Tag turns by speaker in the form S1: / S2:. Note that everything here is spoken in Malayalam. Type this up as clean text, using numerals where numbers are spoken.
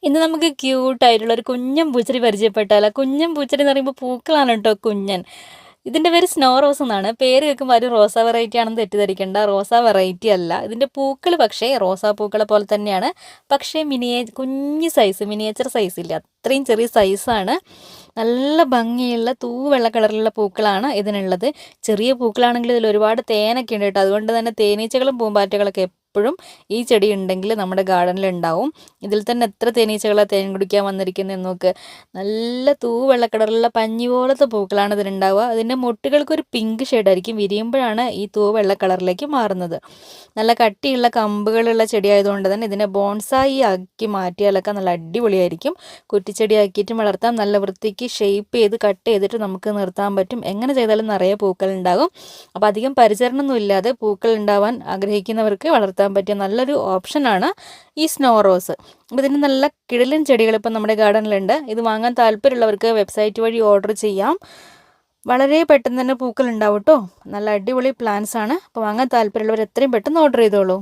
S1: ഇന്ന് നമുക്ക് ക്യൂട്ടായിട്ടുള്ള ഒരു കുഞ്ഞൻ പൂച്ചെടി പരിചയപ്പെട്ടാലോ? കുഞ്ഞൻ പൂച്ചെടി എന്ന് പറയുമ്പോൾ പൂക്കളാണ് കേട്ടോ കുഞ്ഞൻ. ഇതിൻ്റെ പേര് സ്നോ റോസ് എന്നാണ്. പേര് കേൾക്കുമ്പോൾ ആരും റോസാ വെറൈറ്റി ആണെന്ന് തെറ്റിദ്ധരിക്കേണ്ട. റോസാ വെറൈറ്റി അല്ല. ഇതിൻ്റെ പൂക്കൾ പക്ഷേ റോസാ പൂക്കളെ പോലെ തന്നെയാണ്. പക്ഷേ കുഞ്ഞ് സൈസ്, മിനിയേച്ചർ സൈസില്ല, അത്രയും ചെറിയ സൈസാണ്. നല്ല ഭംഗിയുള്ള തൂവെള്ള കളറിലുള്ള പൂക്കളാണ് ഇതിനുള്ളത്. ചെറിയ പൂക്കളാണെങ്കിൽ ഇതിൽ ഒരുപാട് തേനൊക്കെ ഉണ്ട് കേട്ടോ. അതുകൊണ്ട് തന്നെ തേനീച്ചകളും പൂമ്പാറ്റകളൊക്കെ എപ്പോഴും ഈ ചെടി ഉണ്ടെങ്കിൽ നമ്മുടെ ഗാർഡനിൽ ഉണ്ടാവും. ഇതിൽ തന്നെ എത്ര തേനീച്ചകളാണ് തേൻ കുടിക്കാൻ വന്നിരിക്കുന്നതെന്ന് നോക്ക്. നല്ല തൂവെള്ള കളറുള്ള പഞ്ഞി പോലത്തെ പൂക്കളാണ് ഇതിനുണ്ടാവുക. അതിൻ്റെ മൊട്ടുകൾക്കൊരു പിങ്ക് ഷെയ്ഡായിരിക്കും. വിരിയുമ്പോഴാണ് ഈ തൂവെള്ള കളറിലേക്ക് മാറുന്നത്. നല്ല കട്ടിയുള്ള കമ്പുകളുള്ള ചെടി ആയതുകൊണ്ട് തന്നെ ഇതിനെ ബോൺസായി ആക്കി മാറ്റിയാലൊക്കെ നല്ല അടിപൊളിയായിരിക്കും. കുറ്റിച്ചെടി ആക്കിയിട്ടും വളർത്താം. നല്ല വൃത്തിക്ക് ഷേപ്പ് ചെയ്ത് കട്ട് ചെയ്തിട്ട് നമുക്ക് നിർത്താൻ പറ്റും. എങ്ങനെ ചെയ്താലും നിറയെ പൂക്കൾ ഉണ്ടാകും. അപ്പോൾ അധികം പരിചരണമൊന്നും ഇല്ലാതെ പൂക്കൾ ഉണ്ടാവാൻ ആഗ്രഹിക്കുന്നവർക്ക് വളർത്താൻ പറ്റിയ നല്ലൊരു ഓപ്ഷനാണ് ഈ സ്നോ റോസ്. അപ്പോൾ ഇതിന് നല്ല കിടിലൻ ചെടികൾ ഇപ്പം നമ്മുടെ ഗാർഡനിലുണ്ട്. ഇത് വാങ്ങാൻ താല്പര്യമുള്ളവർക്ക് വെബ്സൈറ്റ് വഴി ഓർഡർ ചെയ്യാം. വളരെ പെട്ടെന്ന് തന്നെ പൂക്കൾ ഉണ്ടാവും കേട്ടോ. നല്ല അടിപൊളി പ്ലാന്റ്സ് ആണ്. അപ്പോൾ വാങ്ങാൻ താല്പര്യമുള്ളവർ എത്രയും പെട്ടെന്ന് ഓർഡർ ചെയ്തോളൂ.